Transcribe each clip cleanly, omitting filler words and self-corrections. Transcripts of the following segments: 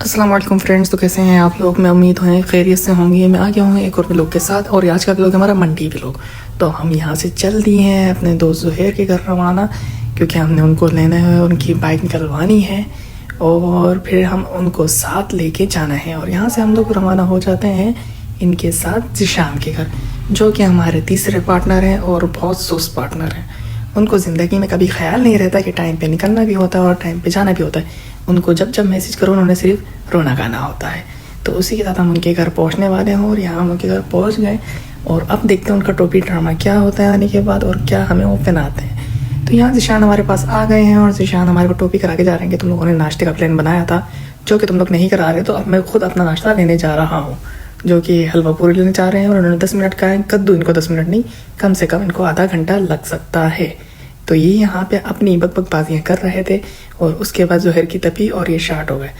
अस्सलाम वालेकुम फ्रेंड्स। तो कैसे हैं आप लोग? मैं उम्मीद है खैरियत से होंगे। मैं आ गया हूँ एक और व्लॉग के साथ, और आज का व्लॉग हमारा मंडी व्लॉग। तो हम यहाँ से चल दिए हैं अपने दोस्त ज़ुहैर के घर रवाना, क्योंकि हमने उनको लेना है, उनकी बाइक निकलवानी है और फिर हम उनको साथ लेके जाना है। और यहाँ से हम लोग रवाना हो जाते हैं इनके साथ ज़ीशान के घर, जो कि हमारे तीसरे पार्टनर हैं और बहुत सुस्त पार्टनर हैं। उनको ज़िंदगी में कभी ख्याल नहीं रहता कि टाइम पे निकलना भी होता है और टाइम पे जाना भी होता है। उनको जब जब मैसेज करो उन्होंने सिर्फ रोना गाना होता है। तो उसी के साथ हम उनके घर पहुंचने वाले हैं और यहाँ हम उनके घर पहुंच गए। और अब देखते हैं उनका टोपी ड्रामा क्या होता है आने के बाद, और क्या हमें वो पहनाते हैं। तो यहाँ ज़ीशान हमारे पास आ गए हैं और ज़ीशान हमारे को टोपी करा के जा रहे हैं कि तुम लोगों ने नाश्ते का प्लान बनाया था, जो कि तुम लोग नहीं करा रहे। तो अब मैं खुद अपना नाश्ता लेने जा रहा हूँ, जो कि हलवा पूरी लेने जा रहे हैं। और उन्होंने 10 मिनट का है कद्दू, इनको 10 मिनट नहीं, कम से कम इनको आधा घंटा लग सकता है। तो ये यहाँ पे अपनी बकबकबाजियाँ कर रहे थे और उसके बाद ज़ुहैर की तपी और ये शार्ट हो गए।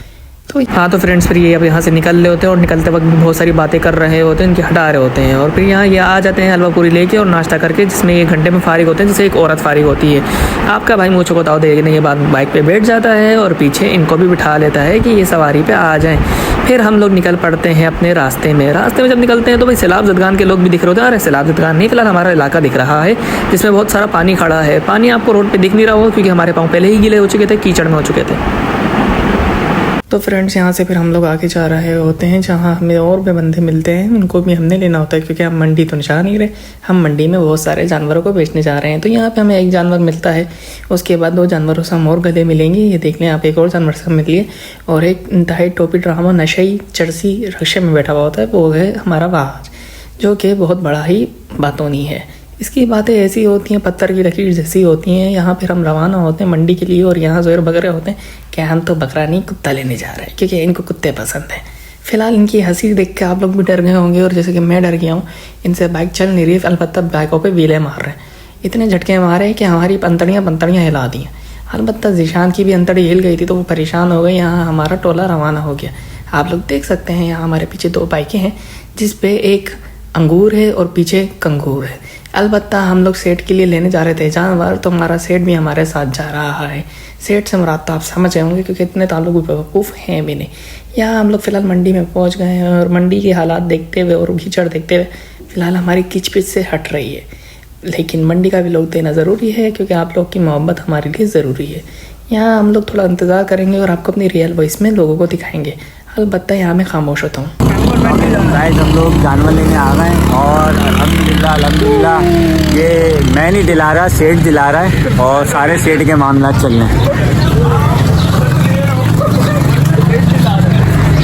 तो हाँ, तो फ्रेंड्स फिर ये अब यहाँ से निकल रहे होते हैं और निकलते वक्त बहुत सारी बातें कर रहे होते हैं, इनकी हटा रहे होते हैं। और फिर यहाँ ये आ जाते हैं हलवा पूरी लेके और नाश्ता करके, जिसमें 1 घंटे में फारिग होते हैं, जैसे एक औरत फारिग होती है। आपका भाई मुझे बताओ देने के बाद बाइक पे बैठ जाता है और पीछे इनको भी बिठा लेता है कि ये सवारी पे आ जाएं। फिर हम लोग निकल पड़ते हैं अपने रास्ते में जब निकलते हैं तो भाई सैलाब ज़दगान के लोग भी दिख रहे होते हैं। अरे सैलाब ज़दगान नहीं, फिलहाल हमारा इलाका दिख रहा है जिसमें बहुत सारा पानी खड़ा है। पानी आपको रोड पे दिख नहीं रहा हो क्योंकि हमारे पाँव पहले ही गीले हो चुके थे, कीचड़ में हो चुके थे। तो फ्रेंड्स यहाँ से फिर हम लोग आगे जा रहे होते हैं जहाँ हमें और भी बंदे मिलते हैं, उनको भी हमने लेना होता है, क्योंकि हम मंडी तो जा नहीं रहे, हम मंडी में बहुत सारे जानवरों को बेचने जा रहे हैं। तो यहाँ पे हमें एक जानवर मिलता है, उसके बाद 2 जानवरों से हम और गले मिलेंगे। ये देख लें आप, एक और जानवर से मिलिए। और एक इंतहाई टोपी ड्रामा नशई चरसी रक्शे में बैठा हुआ होता है, वो है हमारा वाहज, जो कि बहुत बड़ा ही बातोनी है। इसकी बातें ऐसी होती हैं, पत्थर की लकीर जैसी होती हैं। यहाँ फिर हम रवाना होते हैं मंडी के लिए और यहाँ ज़ुहैर बक रहे होते हैं कि हम तो बकरा नहीं कुत्ता लेने जा रहे हैं, क्योंकि इनको कुत्ते पसंद हैं। फिलहाल इनकी हंसी देख के आप लोग भी डर गए होंगे, और जैसे कि मैं डर गया हूँ। इनसे बाइक चल नहीं रही, अलबत्ता बाइकों पे व्हीलें मार रहे हैं। इतने झटके मारे कि हमारी पंतड़ियाँ हिला दी हैं। अलबत्ता ज़ीशान की भी अंतड़ी हिल गई थी, तो वो परेशान हो गए। यहाँ हमारा टोला रवाना हो गया। आप लोग देख सकते हैं यहाँ हमारे पीछे 2 बाइकें हैं, जिस पे एक अंगूर है और पीछे कंगूर है। अलबत्ता हम लोग सेठ के लिए लेने जा रहे थे जानवर, तो हमारा सेठ भी हमारे साथ जा रहा है। सेठ से मुराद तो आप समझ गए होंगे, क्योंकि इतने ताल्लुक बेवकूफ़ हैं भी नहीं। यहाँ हम लोग फ़िलहाल मंडी में पहुँच गए हैं और मंडी के हालात देखते हुए और कीचड़ देखते हुए फ़िलहाल हमारी किचपिच से हट रही है। लेकिन मंडी का भी लोग देना ज़रूरी है, क्योंकि आप लोग की मोहब्बत हमारे लिए ज़रूरी है। यहाँ हम लोग थोड़ा इंतज़ार करेंगे और आपको अपनी रियल वॉइस में लोगों को दिखाएंगे। अलबत्ता यहाँ मैं खामोश होता हूँ। गाइस हम लोग जानवर लेने आ गए और अल्हम्दुलिल्लाह ये मैं नहीं दिला रहा, सेठ दिला रहा है, और सारे सेठ के मामला चल रहे हैं।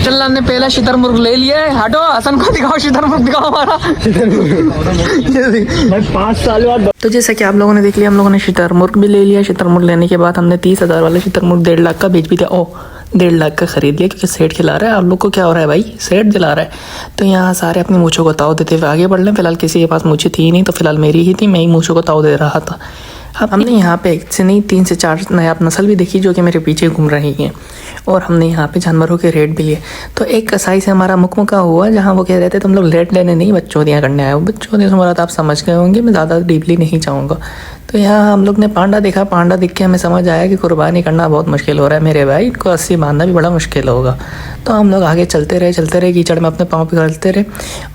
चल्ला ने पहला शुतुरमुर्ग ले लिया है। हटो, हसन को दिखाओ, शुतुरमुर्ग दिखाओ हमारा। भाई 5 साल बाद। तो जैसा कि आप लोगों ने देख लिया, हम लोगों ने शुतुरमुर्ग भी ले लिया। शुतुरमुर्ग लेने के बाद हमने 30,000 वाला शुतुरमुर्ग 1.5 लाख का बेच भी दिया। 1.5 लाख का खरीद लिया, क्योंकि सेठ खिला रहा है। आप लोग को क्या हो रहा है भाई, सेठ दिला रहा है। तो यहाँ सारे अपनी मूँछों को ताव देते हुए आगे बढ़ लें। फिलहाल किसी के पास मूँछें थी नहीं, तो फिलहाल मेरी ही थी, मैं ही मूँछों को ताव दे रहा था। अब हमने यहाँ पे 1 से नहीं 3 से 4 नायाब नस्ल भी देखी, जो कि मेरे पीछे घूम रही हैं। और हमने यहाँ पे जानवरों के रेट भी लिए। तो एक कसाई से हमारा मुकमुका हुआ, जहाँ वो कह रहे थे तुम लोग रेट लेने नहीं, बच्चोदियाँ करने आए हो। बच्चोदियाँ तुम्हारा तो आप समझ गए होंगे, मैं ज़्यादा डीपली नहीं चाहूँगा। तो यहाँ हम लोग ने पांडा देखा। पांडा देख के हमें समझ आया कि कुर्बानी करना बहुत मुश्किल हो रहा है मेरे भाई, इनको रस्सी बांधना भी बड़ा मुश्किल होगा। तो हम लोग आगे चलते रहे, कीचड़ में अपने पाँव पिघलते रहे।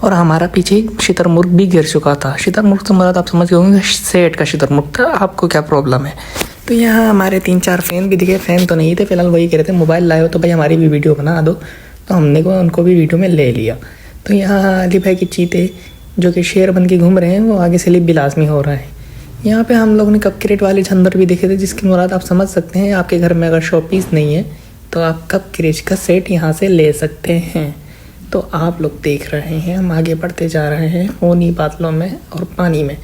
और हमारा पीछे शुतुरमुर्ग भी गिर चुका था। शुतुरमुर्ग तो मतलब आप समझ गए होंगे, सेठ का शुतुरमुर्ग था। आपको क्या प्रॉब्लम है? तो यहाँ हमारे 3-4 फ़ैन भी दिखे। फ़ैन तो नहीं थे, फिलहाल वही कह रहे थे मोबाइल लाए हो तो भाई हमारी भी वीडियो बना दो। तो हमने को उनको भी वीडियो में ले लिया। तो यहाँ अली भाई के चीते जो कि शेर बन के घूम रहे हैं, वो आगे से भी लाजमी हो रहा है। यहाँ पे हम लोग ने कप क्रेट वाले जानवर भी देखे थे, जिसकी मुराद आप समझ सकते हैं। आपके घर में अगर शॉपीस नहीं है तो आप कप क्रेट का सेट यहाँ से ले सकते हैं। तो आप लोग देख रहे हैं, हम आगे बढ़ते जा रहे हैं ऊनी बादलों में और पानी में।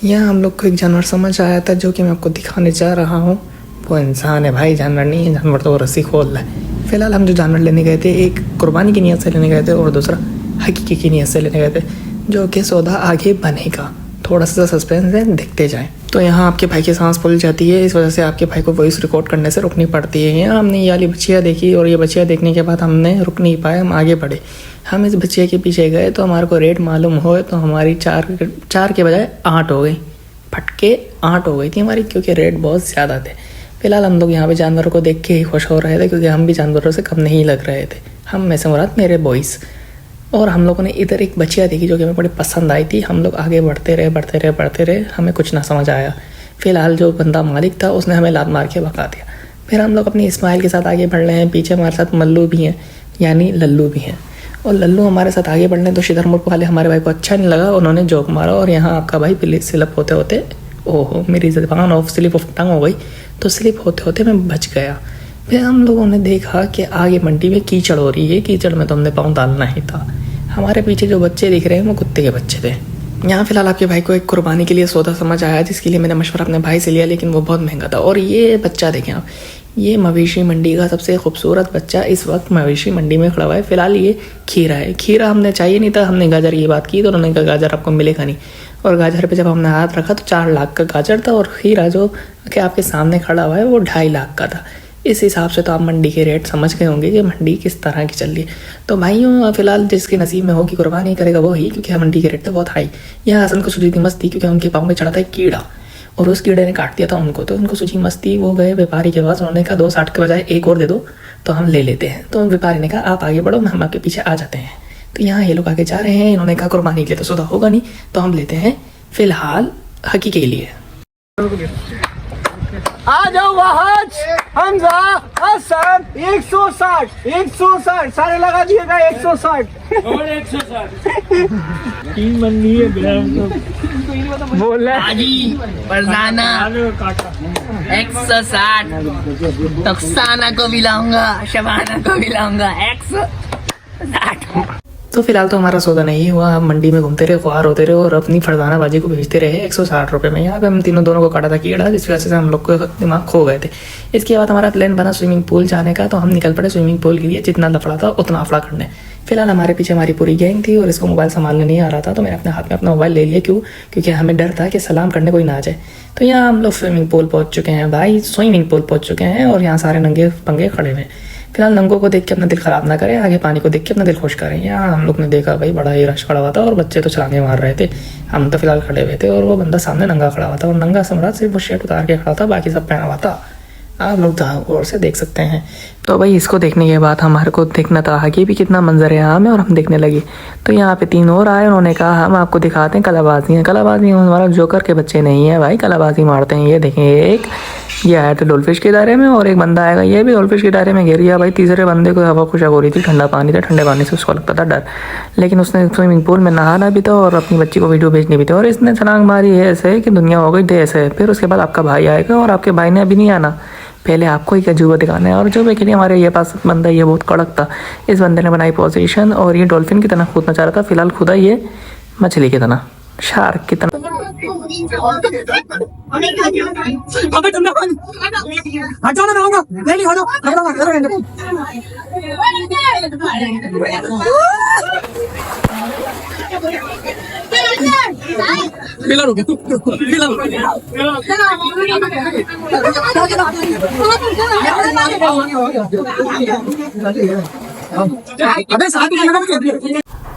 यहाँ हम लोग को एक जानवर समझ आया था, जो कि मैं आपको दिखाने जा रहा हूँ। वो इंसान है भाई, जानवर नहीं है। जानवर तो वो रस्सी खोल रहा है। फ़िलहाल हम जो जानवर लेने गए थे, एक कुर्बानी की नीयत से लेने गए थे और दूसरा हकीकी की नीयत से लेने गए थे, जो कि सौदा आगे बनेगा। थोड़ा सा सस्पेंस है, देखते जाएं। तो यहाँ आपके भाई की सांस फूल जाती है, इस वजह से आपके भाई को वॉइस रिकॉर्ड करने से रुकनी पड़ती है। यहाँ हमने ये वाली बच्चियाँ देखी और ये बच्चियाँ देखने के बाद हमने रुक नहीं पाए, हम आगे बढ़े। हम इस बच्चिया के पीछे गए तो हमारे को रेट मालूम हो, तो हमारी 4 के बजाय 8 हो गई। फटके 8 हो गई थी हमारी, क्योंकि रेट बहुत ज़्यादा थे। फिलहाल हम लोग यहाँ पे जानवरों को देख के ही खुश हो रहे थे, क्योंकि हम भी जानवरों से कम नहीं लग रहे थे। हम में से मुराद मेरे बॉयज़। और हम लोगों ने इधर एक बच्चियाँ देखी जो कि हमें बड़ी पसंद आई थी। हम लोग आगे बढ़ते रहे, हमें कुछ ना समझ आया। फिलहाल जो बंदा मालिक था उसने हमें लात मार के भगा दिया। फिर हम लोग अपनी इस्माइल के साथ आगे बढ़ रहे हैं। पीछे हमारे साथ मल्लू भी हैं, यानी लल्लू भी हैं। और लल्लू हमारे साथ आगे बढ़ने तो शुतुरमुर्ग वाले हमारे भाई को अच्छा नहीं लगा, उन्होंने जोक मारा और यहाँ आपका भाई पुलिस स्लिप होते होते, ओहो मेरी ज़बान ऑफ स्लिप ऑफ टंग हो गई, तो स्लिप होते होते मैं बच गया। फिर हम लोगों ने देखा कि आगे मंडी में कीचड़ हो रही है। कीचड़ में तो हमने पाँव डालना ही था। हमारे पीछे जो बच्चे दिख रहे हैं वो कुत्ते के बच्चे थे। यहाँ फिलहाल आपके भाई को एक कुर्बानी के लिए सौदा समझ आया, जिसके लिए मैंने मशवरा अपने भाई से लिया, लेकिन वो बहुत महंगा था। और ये बच्चा देखें आप, ये मवेशी मंडी का सबसे खूबसूरत बच्चा इस वक्त मवेशी मंडी में खड़ा हुआ है। फिलहाल ये खीरा है। खीरा हमने चाहिए नहीं था, हमने गाजर की बात की तो उन्होंने कहा गाजर आपको मिलेगा नहीं। और गाजर पे जब हमने हाथ रखा तो 4 लाख का गाजर था, और खीरा जो कि आपके सामने खड़ा हुआ है वो 2.5 लाख का था। इस हिसाब से तो आप मंडी के रेट समझ गए होंगे कि मंडी किस तरह की चल रही है। तो भाइयों फिलहाल जिसके नसीब में हो कि कुर्बानी करेगा वो ही, क्योंकि मंडी के रेट तो बहुत हाई। यहाँ हसन को सूझी थी मस्ती, क्योंकि उनके पाँव में चढ़ा था एक कीड़ा और उस कीड़े ने काट दिया था उनको। तो उनको सूझी मस्ती, वो गए व्यापारी के पास, उन्होंने कहा 260 के बजाय एक और दे दो तो हम ले लेते हैं। तो व्यापारी ने कहा आप आगे बढ़ो, हम आपके पीछे आ जाते हैं। तो यहाँ ये लोग आगे जा रहे हैं। इन्होंने कहा कुर्बानी के लिए तो सौदा होगा नहीं, तो हम लेते हैं फिलहाल हकी के लिए। आ जाओ वहाज, हमजा, हसन, 160 सारे लगा दिएगा 160 और 160 तीन मंडी है बोल रहा है हाजी फरजाना 160, तफसाना को भी लाऊंगा, शबाना को भी लाऊंगा 160। तो फिलहाल तो हमारा सौदा नहीं हुआ। हम मंडी में घूमते रहे, ख्वार होते रहे और अपनी फरदाना बाजी को भेजते रहे 160 रुपये में। यहाँ पे हम दोनों को काटा था कीड़ा, जिस वजह से हम लोग को दिमाग खो गए थे। इसके बाद हमारा प्लान बना स्विमिंग पूल जाने का, तो हम निकल पड़े स्विमिंग पूल के लिए। जितना लफड़ा था उतना अफड़ा करने। फिलहाल हमारे पीछे हमारी पूरी गैंग थी और इसको मोबाइल संभालने नहीं आ रहा था, तो मैंने अपने हाथ में अपना मोबाइल ले लिया। क्यों? क्योंकि हमें डर था कि सलाम करने कोई ना आ जाए। तो यहाँ हम लोग स्विमिंग पूल पहुँच चुके हैं भाई, स्विमिंग पूल पहुँच चुके हैं और यहाँ सारे नंगे पंगे खड़े हुए हैं। फिलहाल नंगों को देख के अपना दिल ख़राब ना करें, आगे पानी को देख के अपना दिल खुश करें। यहाँ हम लोग ने देखा भाई बड़ा ही रश खड़ा हुआ था और बच्चे तो छलांगे मार रहे थे। हम तो फिलहाल खड़े हुए थे और वो बंदा सामने नंगा खड़ा हुआ था, और नंगा सम्राट सिर्फ वो शर्ट उतार के खड़ा था, बाकी सब पहना हुआ था। आप लोग गौर से देख सकते हैं। तो भाई इसको देखने के बाद हमारे को देखना था आगे भी कितना मंजर है आम है, और हम देखने लगे। तो यहाँ पे 3 और आए, उन्होंने कहा हम आपको दिखाते हैं कलाबाजी है। कलाबाजी हमारा जोकर के बच्चे नहीं है भाई, कलाबाजी मारते हैं। ये देखें, एक ये आया था डोलफिश के दायरे में और एक बंदा आएगा ये भी डोलफिश के दायरे में गिर गया भाई। तीसरे बंदे को हवा खुशक हो रही थी, ठंडा पानी था, ठंडे पानी से उसको लगता था डर, लेकिन उसने स्विमिंग पूल में नहाना भी था और अपनी बच्ची को वीडियो भेजनी भी थी। और इसने छलांग मारी है ऐसे कि दुनिया हो गई देश है। फिर उसके बाद आपका भाई आएगा और आपके भाई ने अभी नहीं आना, पहले आपको ही अजूबा दिखाना है। और अजूबे के लिए हमारे ये पास बंदा ये बहुत कड़क था। इस बंदे ने बनाई पोजीशन और ये डॉल्फिन की तरह कूदना चाह रहा था, फिलहाल खुदा ये मछली की तरह, शार्क की तरह।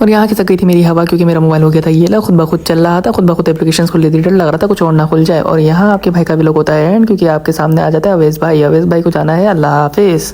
और यहाँ खिसक गई थी मेरी हवा, क्योंकि मेरा मोबाइल हो गया था ये ला खुद ब खुद चल रहा था, खुद ब खुद एप्लीकेशन खुल रही थी। डर लग रहा था कुछ और ना खुल जाए। और यहाँ आपके भाई का भी लोग होता है एंड, क्योंकि आपके सामने आ जाता है अवेश भाई। अवेश भाई को जाना है, अल्लाह हाफिज़।